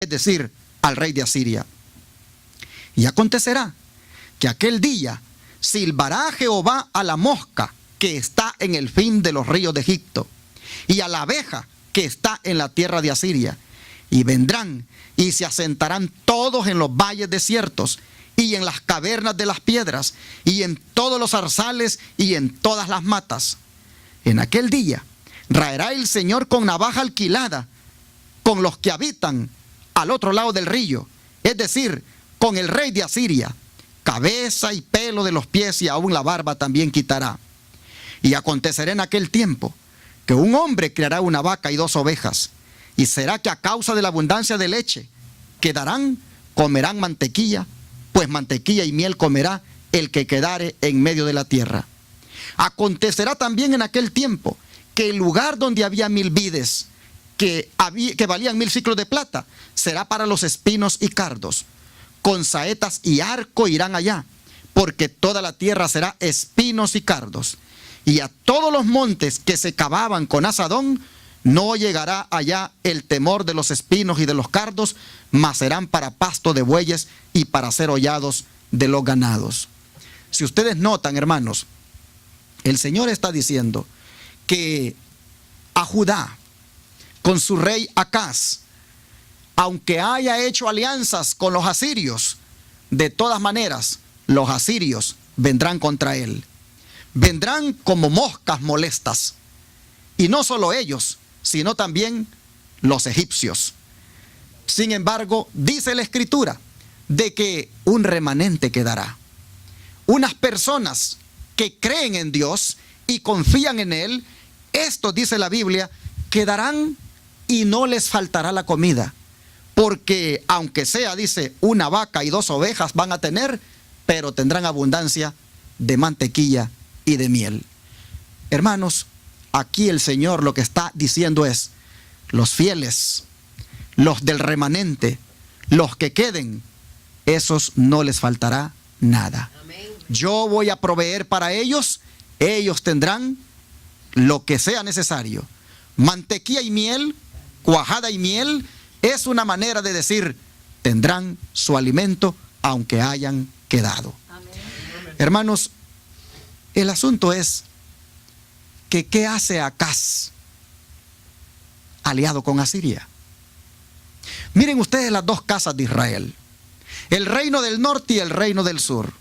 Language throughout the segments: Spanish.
es decir, al rey de Asiria. Y acontecerá que aquel día silbará Jehová a la mosca que está en el fin de los ríos de Egipto, y a la abeja que está en la tierra de Asiria, y vendrán y se asentarán todos en los valles desiertos, y en las cavernas de las piedras, y en todos los zarzales, y en todas las matas. En aquel día raerá el Señor con navaja alquilada con los que habitan al otro lado del río, es decir, con el rey de Asiria. Cabeza y pelo de los pies y aún la barba también quitará. Y acontecerá en aquel tiempo que un hombre criará una vaca y 2 ovejas, y será que a causa de la abundancia de leche quedarán, comerán mantequilla, pues mantequilla y miel comerá el que quedare en medio de la tierra. Acontecerá también en aquel tiempo que el lugar donde había 1000 vides, que valían 1000 siclos de plata, será para los espinos y cardos. Con saetas y arco irán allá, porque toda la tierra será espinos y cardos. Y a todos los montes que se cavaban con azadón, no llegará allá el temor de los espinos y de los cardos, mas serán para pasto de bueyes y para ser hollados de los ganados. Si ustedes notan, hermanos, el Señor está diciendo que a Judá, con su rey Acaz, aunque haya hecho alianzas con los asirios, de todas maneras, los asirios vendrán contra él. Vendrán como moscas molestas. Y no solo ellos, sino también los egipcios. Sin embargo, dice la Escritura de que un remanente quedará. Unas personas que creen en Dios y confían en Él, estos, dice la Biblia, quedarán y no les faltará la comida. Porque aunque sea, dice, una vaca y 2 ovejas van a tener, pero tendrán abundancia de mantequilla y de miel. Hermanos, aquí el Señor lo que está diciendo es, los fieles, los del remanente, los que queden, esos no les faltará nada. Yo voy a proveer para ellos, ellos tendrán lo que sea necesario. Mantequilla y miel, cuajada y miel, es una manera de decir, tendrán su alimento aunque hayan quedado. Amén. Hermanos, el asunto es que ¿qué hace Acaz aliado con Asiria? Miren ustedes las 2 casas de Israel, el reino del norte y el reino del sur.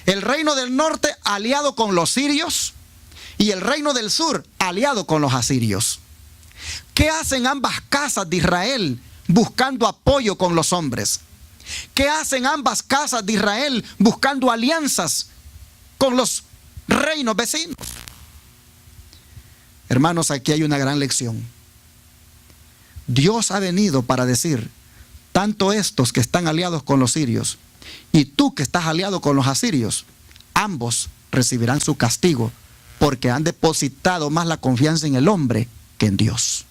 El reino del norte aliado con los sirios y el reino del sur aliado con los asirios. ¿Qué hacen ambas casas de Israel buscando apoyo con los hombres? ¿Qué hacen ambas casas de Israel buscando alianzas con los reinos vecinos? Hermanos, aquí hay una gran lección. Dios ha venido para decir, tanto estos que están aliados con los sirios y tú que estás aliado con los asirios, ambos recibirán su castigo porque han depositado más la confianza en el hombre que en Dios.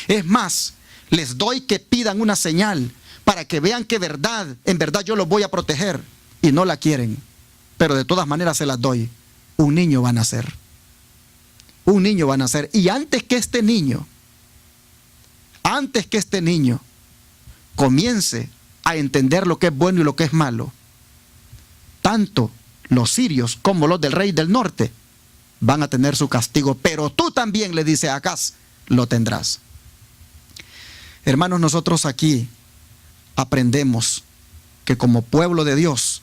Es más, les doy que pidan una señal para que vean que en verdad yo los voy a proteger, y no la quieren, pero de todas maneras se las doy. Un niño va a nacer. Un niño va a nacer, y antes que este niño comience a entender lo que es bueno y lo que es malo, tanto los sirios como los del rey del norte van a tener su castigo, pero tú también, le dice a Acaz, lo tendrás. Hermanos, nosotros aquí aprendemos que como pueblo de Dios,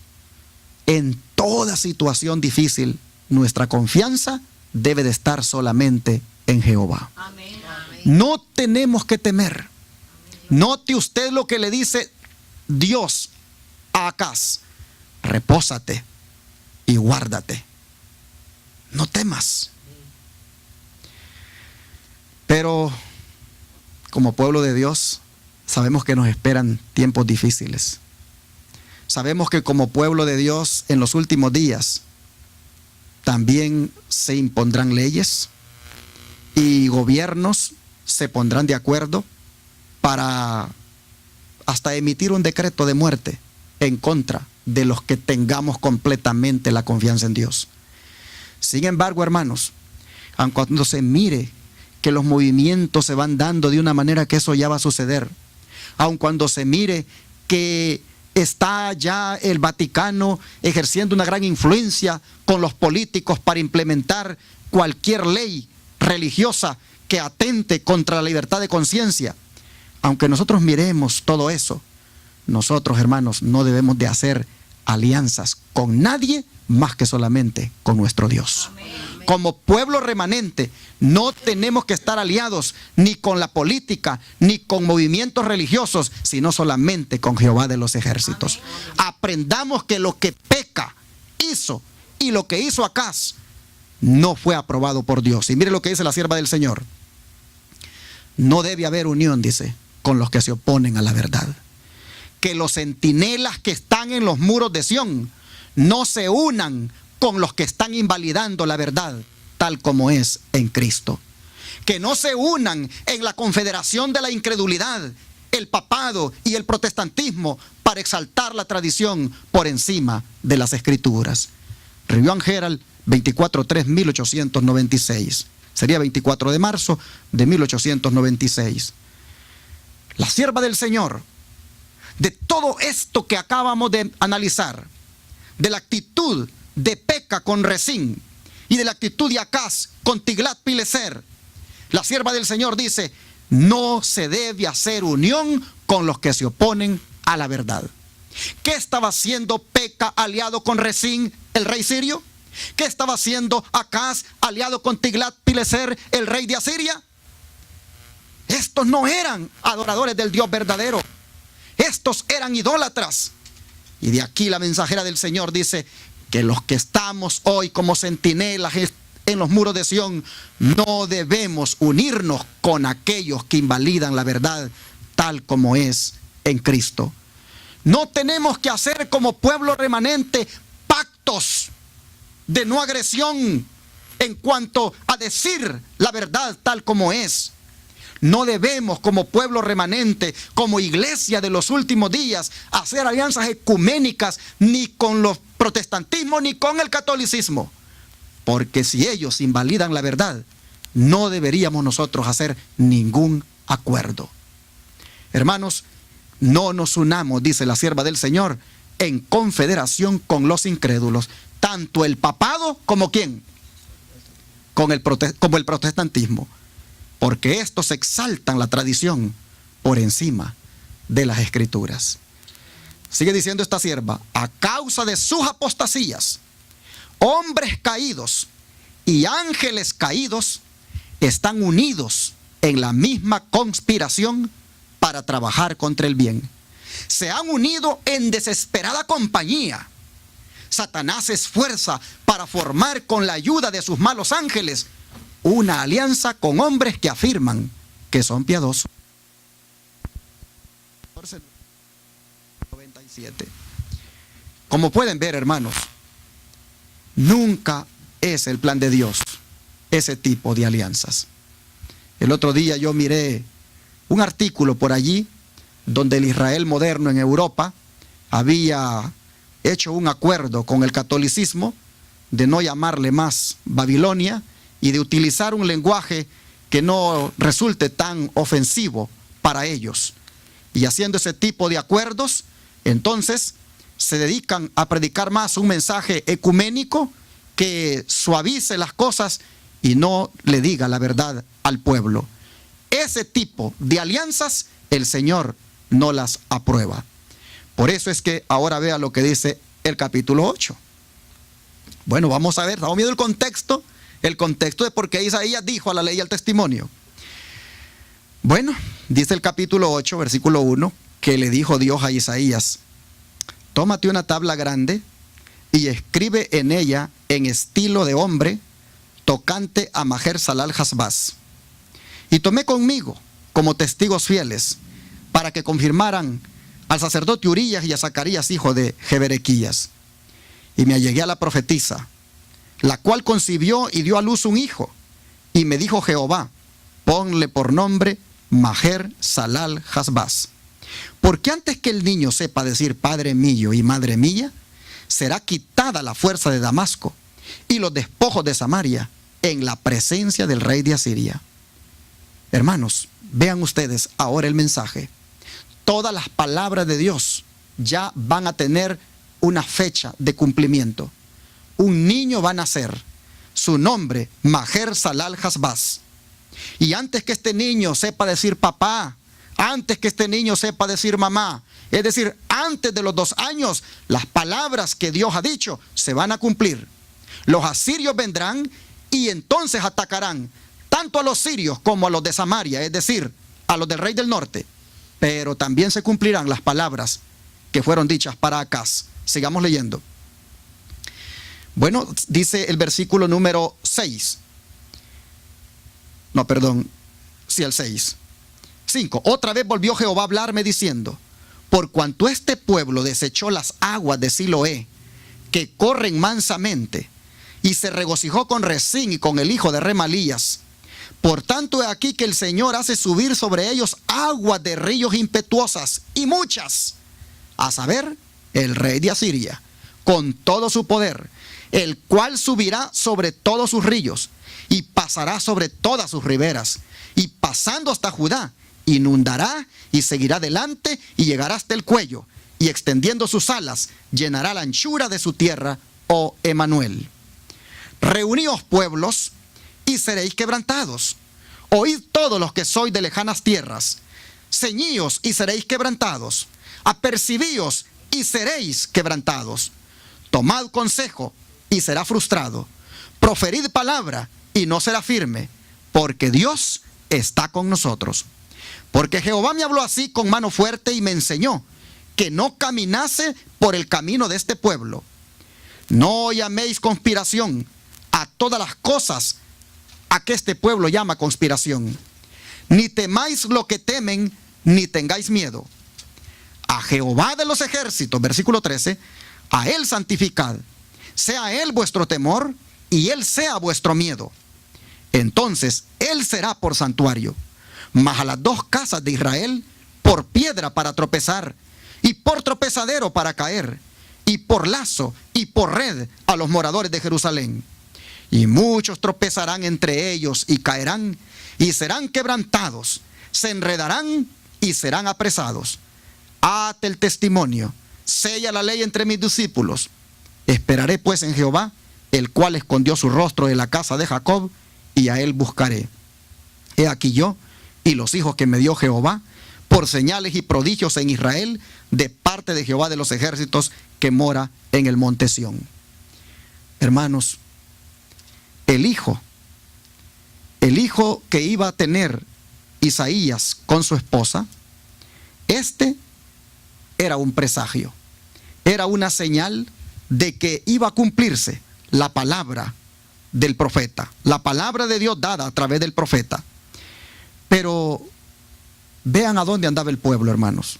en toda situación difícil, nuestra confianza debe de estar solamente en Jehová. Amén. No tenemos que temer. Note usted lo que le dice Dios a Acaz: repósate y guárdate. No temas. Pero como pueblo de Dios, sabemos que nos esperan tiempos difíciles. Sabemos que como pueblo de Dios, en los últimos días, también se impondrán leyes y gobiernos se pondrán de acuerdo para hasta emitir un decreto de muerte en contra de los que tengamos completamente la confianza en Dios. Sin embargo, hermanos, aun cuando se mire que los movimientos se van dando de una manera que eso ya va a suceder, aun cuando se mire que está ya el Vaticano ejerciendo una gran influencia con los políticos para implementar cualquier ley religiosa que atente contra la libertad de conciencia. Aunque nosotros miremos todo eso, nosotros, hermanos, no debemos de hacer alianzas con nadie más que solamente con nuestro Dios. Como pueblo remanente, no tenemos que estar aliados ni con la política, ni con movimientos religiosos, sino solamente con Jehová de los ejércitos. Aprendamos que lo que Peca hizo y lo que hizo Acaz no fue aprobado por Dios. Y mire lo que dice la sierva del Señor. No debe haber unión, dice, con los que se oponen a la verdad. Que los centinelas que están en los muros de Sión no se unan con los que están invalidando la verdad tal como es en Cristo. Que no se unan en la confederación de la incredulidad, el papado y el protestantismo para exaltar la tradición por encima de las escrituras. Review and Herald, 24/3/1896. Sería 24 de marzo de 1896. La sierva del Señor, de todo esto que acabamos de analizar, de la actitud de Peca con Rezín y de la actitud de Acaz con Tiglat-Pileser, la sierva del Señor dice: no se debe hacer unión con los que se oponen a la verdad. ¿Qué estaba haciendo Peca aliado con Rezín, el rey sirio? ¿Qué estaba haciendo Acaz aliado con Tiglat-Pileser, el rey de Asiria? Estos no eran adoradores del Dios verdadero. Estos eran idólatras. Y de aquí la mensajera del Señor dice que los que estamos hoy como centinelas en los muros de Sión no debemos unirnos con aquellos que invalidan la verdad tal como es en Cristo. No tenemos que hacer como pueblo remanente pactos de no agresión en cuanto a decir la verdad tal como es. No debemos como pueblo remanente, como iglesia de los últimos días, hacer alianzas ecuménicas ni con los protestantismos ni con el catolicismo. Porque si ellos invalidan la verdad, no deberíamos nosotros hacer ningún acuerdo. Hermanos, no nos unamos, dice la sierva del Señor, en confederación con los incrédulos. Tanto el papado como ¿quién? Como el protestantismo. Porque estos exaltan la tradición por encima de las escrituras. Sigue diciendo esta sierva: a causa de sus apostasías, hombres caídos y ángeles caídos están unidos en la misma conspiración para trabajar contra el bien. Se han unido en desesperada compañía. Satanás se esfuerza para formar con la ayuda de sus malos ángeles una alianza con hombres que afirman que son piadosos. 97. Como pueden ver, hermanos, nunca es el plan de Dios ese tipo de alianzas. El otro día yo miré un artículo por allí donde el Israel moderno en Europa había hecho un acuerdo con el catolicismo de no llamarle más Babilonia y de utilizar un lenguaje que no resulte tan ofensivo para ellos. Y haciendo ese tipo de acuerdos, entonces se dedican a predicar más un mensaje ecuménico que suavice las cosas y no le diga la verdad al pueblo. Ese tipo de alianzas el Señor no las aprueba. Por eso es que ahora vea lo que dice el capítulo 8. Bueno, vamos a ver, estamos viendo el contexto de por qué Isaías dijo a la ley y al testimonio. Bueno, dice el capítulo 8, versículo 1, que le dijo Dios a Isaías: tómate una tabla grande y escribe en ella en estilo de hombre tocante a Maher-Salal-Hasbaz. Y tomé conmigo como testigos fieles para que confirmaran al sacerdote Urías y a Zacarías, hijo de Jeberequías. Y me allegué a la profetisa, la cual concibió y dio a luz un hijo. Y me dijo Jehová: ponle por nombre Maher-Salal-Hasbaz. Porque antes que el niño sepa decir Padre mío y Madre mía, será quitada la fuerza de Damasco y los despojos de Samaria en la presencia del rey de Asiria. Hermanos, vean ustedes ahora el mensaje. todas las palabras de Dios ya van a tener una fecha de cumplimiento. Un niño va a nacer, su nombre, Maher Salal Hasbaz. Y antes que este niño sepa decir papá, antes que este niño sepa decir mamá, es decir, antes de los 2 años, las palabras que Dios ha dicho se van a cumplir. Los asirios vendrán y entonces atacarán tanto a los sirios como a los de Samaria, es decir, a los del rey del norte. Pero también se cumplirán las palabras que fueron dichas para Acaz. Sigamos leyendo. Bueno, dice el versículo número 6. No, perdón. Sí, el 6. 5. Otra vez volvió Jehová a hablarme diciendo: por cuanto este pueblo desechó las aguas de Siloé, que corren mansamente, y se regocijó con Rezín y con el hijo de Remalías, por tanto he aquí que el Señor hace subir sobre ellos aguas de ríos impetuosas y muchas, a saber, el rey de Asiria, con todo su poder, el cual subirá sobre todos sus ríos, y pasará sobre todas sus riberas, y pasando hasta Judá, inundará y seguirá adelante y llegará hasta el cuello, y extendiendo sus alas, llenará la anchura de su tierra, oh Emanuel. Reuníos pueblos, y seréis quebrantados. Oíd todos los que sois de lejanas tierras. Ceñíos y seréis quebrantados. Apercibíos y seréis quebrantados. Tomad consejo y será frustrado. Proferid palabra y no será firme, porque Dios está con nosotros. Porque Jehová me habló así con mano fuerte y me enseñó que no caminase por el camino de este pueblo. No llaméis conspiración a todas las cosas a que este pueblo llama conspiración. Ni temáis lo que temen, ni tengáis miedo. A Jehová de los ejércitos, versículo 13, a él santificad. Sea él vuestro temor y él sea vuestro miedo. Entonces él será por santuario, mas a las 2 casas de Israel por piedra para tropezar, y por tropezadero para caer, y por lazo y por red a los moradores de Jerusalén. Y muchos tropezarán entre ellos y caerán, y serán quebrantados, se enredarán y serán apresados. Ate el testimonio, sella la ley entre mis discípulos. Esperaré pues en Jehová, el cual escondió su rostro de la casa de Jacob, y a él buscaré. He aquí yo y los hijos que me dio Jehová, por señales y prodigios en Israel, de parte de Jehová de los ejércitos, que mora en el monte Sión. Hermanos, el hijo que iba a tener Isaías con su esposa, este era un presagio, era una señal de que iba a cumplirse la palabra del profeta, la palabra de Dios dada a través del profeta. Pero vean a dónde andaba el pueblo, hermanos.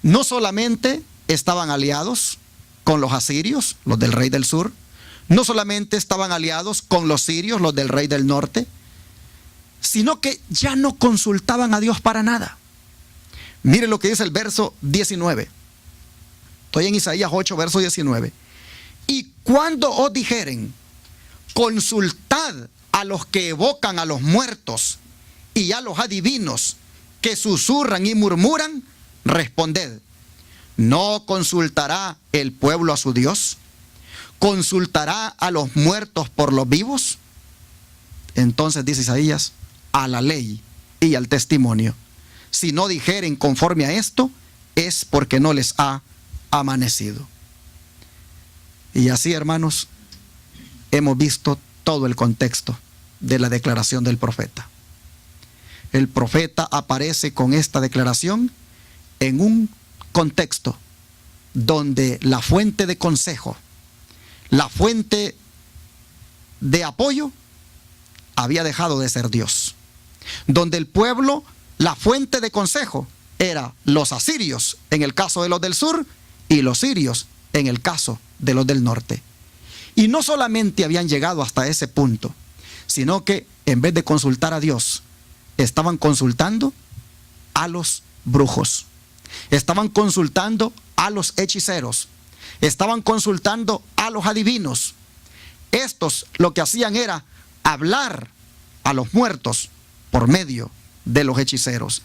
No solamente estaban aliados con los asirios, los del rey del sur, no solamente estaban aliados con los sirios, los del rey del norte, sino que ya no consultaban a Dios para nada. Miren lo que dice el verso 19. Estoy en Isaías 8, verso 19. Y cuando os dijeren, consultad a los que evocan a los muertos y a los adivinos que susurran y murmuran, responded, ¿no consultará el pueblo a su Dios? ¿Consultará a los muertos por los vivos? Entonces dice Isaías, a la ley y al testimonio. Si no dijeren conforme a esto, es porque no les ha amanecido. Y así, hermanos, hemos visto todo el contexto de la declaración del profeta. El profeta aparece con esta declaración en un contexto donde la fuente de consejo, la fuente de apoyo, había dejado de ser Dios. Donde el pueblo, la fuente de consejo, era los asirios en el caso de los del sur y los sirios en el caso de los del norte. Y no solamente habían llegado hasta ese punto, sino que en vez de consultar a Dios, estaban consultando a los brujos, estaban consultando a los hechiceros, estaban consultando a los adivinos. Estos lo que hacían era hablar a los muertos por medio de los hechiceros.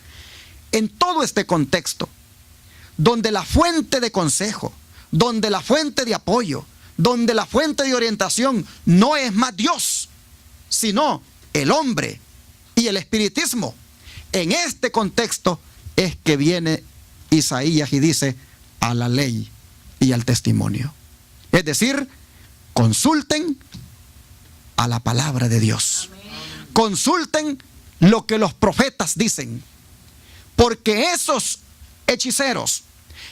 en todo este contexto, donde la fuente de consejo, donde la fuente de apoyo, donde la fuente de orientación no es más Dios, sino el hombre y el espiritismo, en este contexto es que viene Isaías y dice: a la ley y al testimonio. Es decir, consulten a la palabra de Dios. Consulten lo que los profetas dicen. Porque esos hechiceros,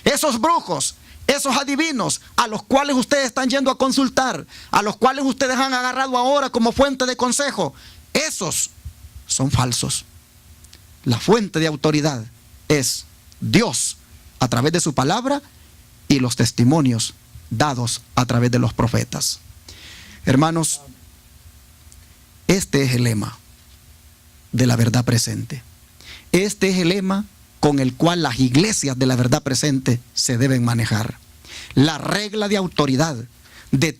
esos brujos, esos adivinos a los cuales ustedes están yendo a consultar, a los cuales ustedes han agarrado ahora como fuente de consejo, esos son falsos. La fuente de autoridad es Dios a través de su palabra y los testimonios dados a través de los profetas. Hermanos, este es el lema de la verdad presente. Este es el lema con el cual las iglesias de la verdad presente se deben manejar. La regla de autoridad de